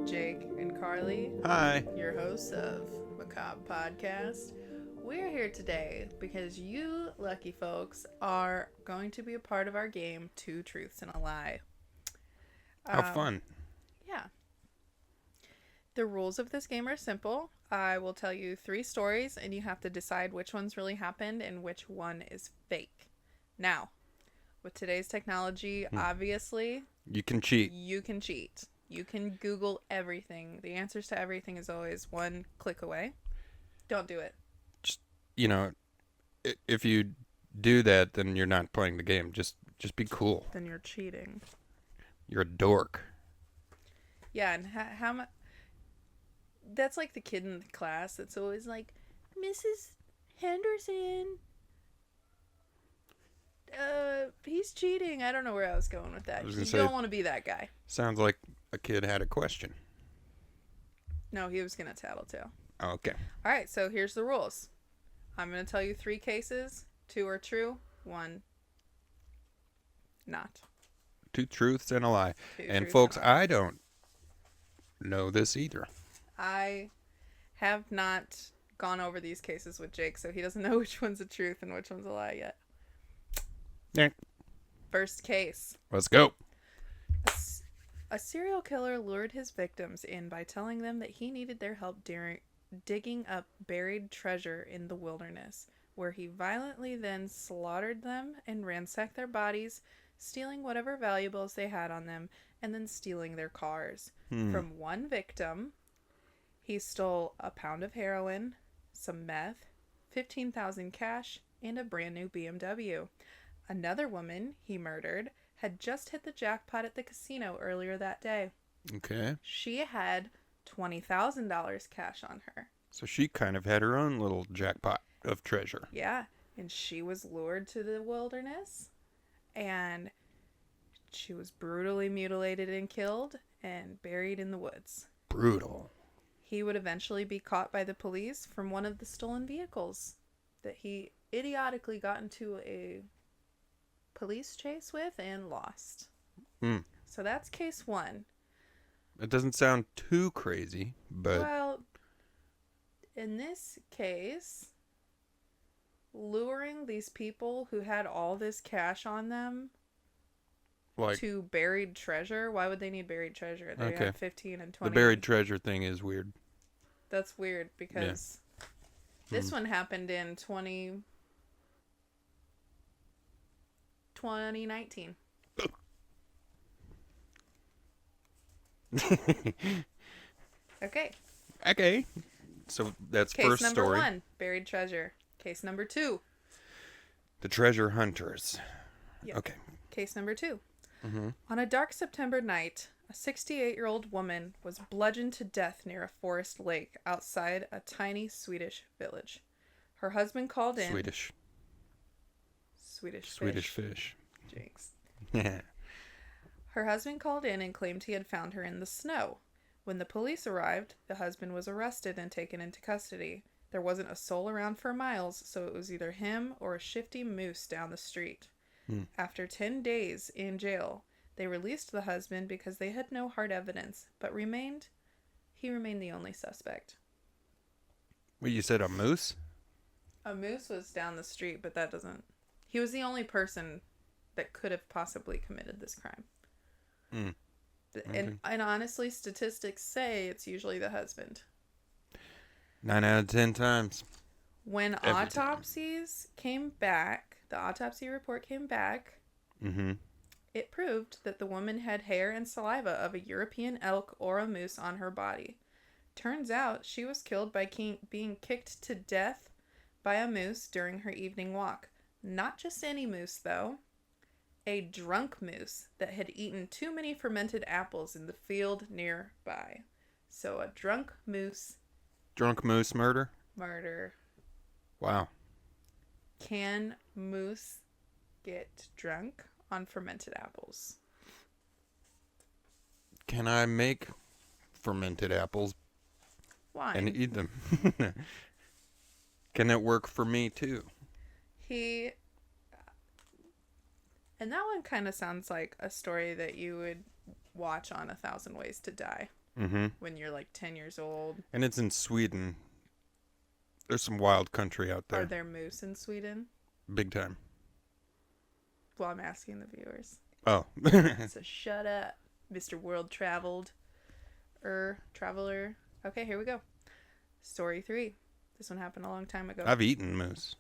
Jake and Carly, Hi. your hosts of Macabre Podcast. We're here today because you lucky folks are going to be a part of our game, Two Truths and a Lie. How fun. Yeah. The rules of this game are simple. I will tell you 3 stories and you have to decide which ones really happened and which one is fake. Now, with today's technology, obviously, You can cheat. you can cheat. You can Google everything. The answers to everything is always one click away. Don't do it. Just, if you do that, then you're not playing the game. Just be cool. Then you're cheating. You're a dork. Yeah, and how much... That's like the kid in the class that's always like, Mrs. Henderson, he's cheating. I don't know where I was going with that. You don't want to be that guy. Sounds like a kid had a question. No, he was going to tattletale. Oh, okay. All right, so here's the rules. I'm going to tell you 3 cases. 2 are true, 1 not. 2 truths and a lie. Two And truths folks, and a lie. I don't know this either. I have not gone over these cases with Jake, so he doesn't know which one's a truth and which one's a lie yet. Yeah. First case. Let's go. A serial killer lured his victims in by telling them that he needed their help during digging up buried treasure in the wilderness, where he violently then slaughtered them and ransacked their bodies, stealing whatever valuables they had on them, and then stealing their cars. From one victim, he stole a pound of heroin, some meth, $15,000 cash, and a brand new BMW. Another woman he murdered had just hit the jackpot at the casino earlier that day. Okay. She had $20,000 cash on her. So she kind of had her own little jackpot of treasure. Yeah, and she was lured to the wilderness, and she was brutally mutilated and killed and buried in the woods. Brutal. He would eventually be caught by the police from one of the stolen vehicles that he idiotically got into a police chase with and lost. So that's case 1. It doesn't sound too crazy, but... Well, in this case, luring these people who had all this cash on them to buried treasure. Why would they need buried treasure? They have 15 and 20. The buried treasure thing is weird. That's weird because this one happened in 2019. Okay. So that's Case first number story. 1, buried treasure. Case number 2. The treasure hunters. Yep. Okay. Case number 2. On a dark September night, a 68-year-old woman was bludgeoned to death near a forest lake outside a tiny Swedish village. Her husband called in. Swedish fish. Jinx. Yeah. Her husband called in and claimed he had found her in the snow. When the police arrived, the husband was arrested and taken into custody. There wasn't a soul around for miles, so it was either him or a shifty moose down the street. After 10 days in jail, they released the husband because they had no hard evidence, but he remained the only suspect. Well, you said a moose? A moose was down the street, but he was the only person that could have possibly committed this crime. Okay. And honestly, statistics say it's usually the husband. 9 out of 10 times. When autopsies came back, the autopsy report came back, it proved that the woman had hair and saliva of a European elk or a moose on her body. Turns out she was killed by being kicked to death by a moose during her evening walk. Not just any moose, though. A drunk moose that had eaten too many fermented apples in the field nearby. So a drunk moose. Drunk moose murder? Murder. Wow. Can moose get drunk on fermented apples? Can I make fermented apples Wine. and eat them? Can it work for me too? And that one kind of sounds like a story that you would watch on 1,000 Ways to Die. Mm-hmm. when you're like 10 years old. And it's in Sweden. There's some wild country out Are there. there moose in Sweden? Big time. Well, I'm asking the viewers. Oh. So shut up, Mr. World Traveled Traveler. Okay, here we go. Story 3. This one happened a long time ago. I've eaten moose.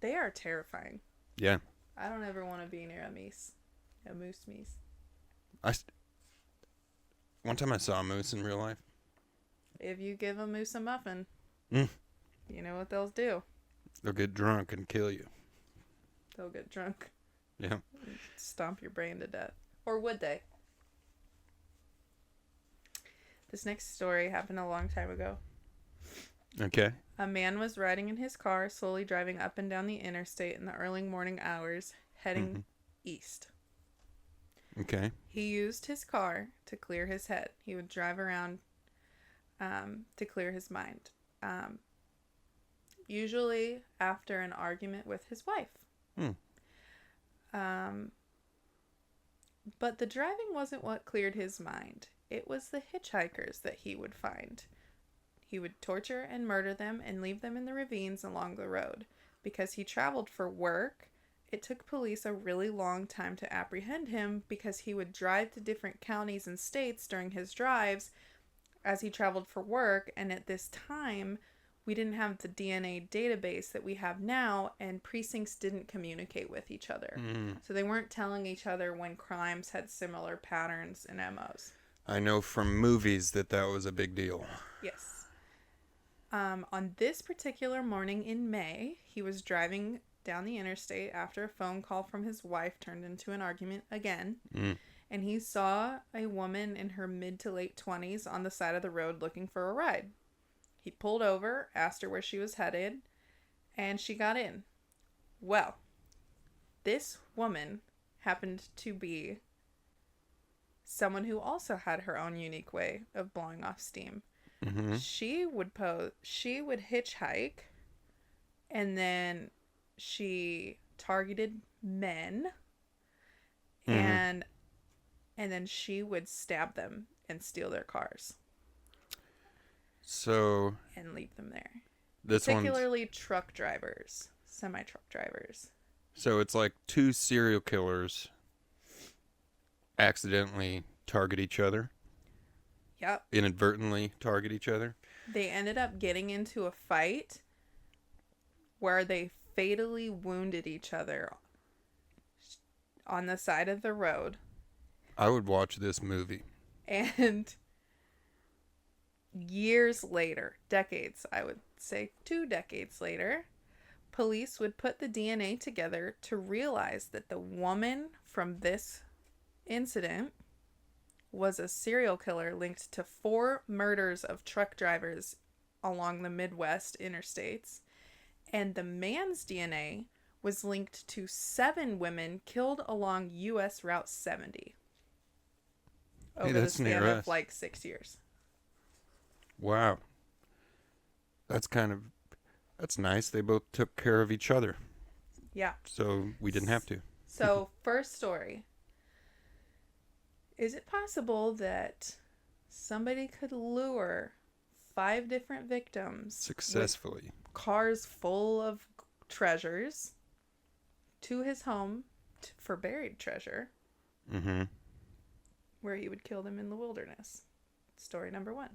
They are terrifying. Yeah. I don't ever want to be near a moose. A moose. One time I saw a moose in real life. If you give a moose a muffin, Mm. you know what they'll do. They'll get drunk and kill you. They'll get drunk, Yeah. stomp your brain to death. Or would they? This next story happened a long time ago. Okay. A man was riding in his car, slowly driving up and down the interstate in the early morning hours, heading east. Okay. He used his car to clear his head. He would drive around to clear his mind. Usually after an argument with his wife. But the driving wasn't what cleared his mind. It was the hitchhikers that he would find. He would torture and murder them and leave them in the ravines along the road. Because he traveled for work, it took police a really long time to apprehend him because he would drive to different counties and states during his drives as he traveled for work. And at this time, we didn't have the DNA database that we have now, and precincts didn't communicate with each other. So they weren't telling each other when crimes had similar patterns and MOs. I know from movies that was a big deal. Yes. On this particular morning in May, he was driving down the interstate after a phone call from his wife turned into an argument again. And he saw a woman in her mid to late 20s on the side of the road looking for a ride. He pulled over, asked her where she was headed, and she got in. Well, this woman happened to be someone who also had her own unique way of blowing off steam. Mm-hmm. She would hitchhike, and then she targeted men, and then she would stab them and steal their cars. So and leave them there. this Particularly truck drivers, semi-truck drivers. So it's like two serial killers accidentally target each other. Yep. Inadvertently target each other. They ended up getting into a fight where they fatally wounded each other on the side of the road. I would watch this movie. And years later, decades, I would say 2 decades later, police would put the DNA together to realize that the woman from this incident was a serial killer linked to 4 murders of truck drivers along the Midwest interstates, and the man's DNA was linked to 7 women killed along U.S. Route 70 over the span of like 6 years. Wow. That's nice. They both took care of each other. Yeah. So we didn't have to. So, first story. Is it possible that somebody could lure 5 different victims Successfully. with cars full of treasures to his home for buried treasure, where he would kill them in the wilderness? Story number 1.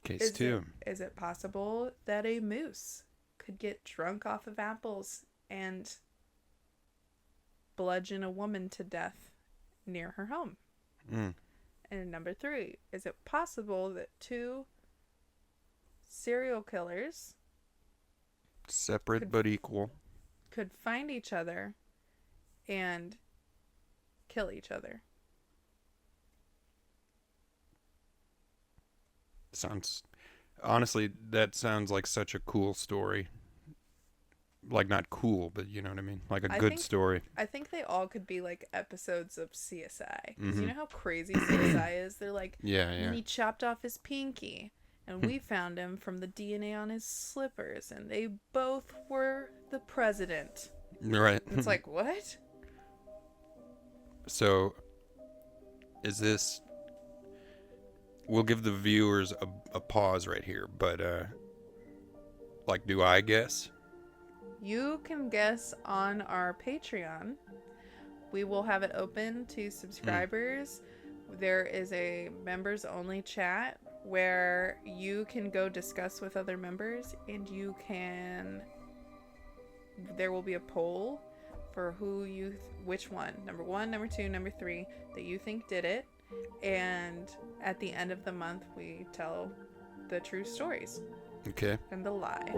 Case 2. Is it possible that a moose could get drunk off of apples and bludgeon a woman to death near her home? And number 3, is it possible that 2 serial killers, separate but equal, could find each other and kill each other? Honestly, that sounds like such a cool story. Like, not cool, but you know what I mean? Like a good story. I think they all could be like episodes of CSI. Because you know how crazy CSI is? They're like, yeah. He chopped off his pinky, and we found him from the DNA on his slippers, and they both were the president. Right. It's like, what? So, is this? We'll give the viewers a pause right here, but like, do I guess? You can guess on our Patreon. We will have it open to Mm. subscribers. There is a members only chat where you can go discuss with other members, and there will be a poll for which one, number 1, number 2, number 3, that you think did it. And at the end of the month, we tell the true stories Okay. and the lie.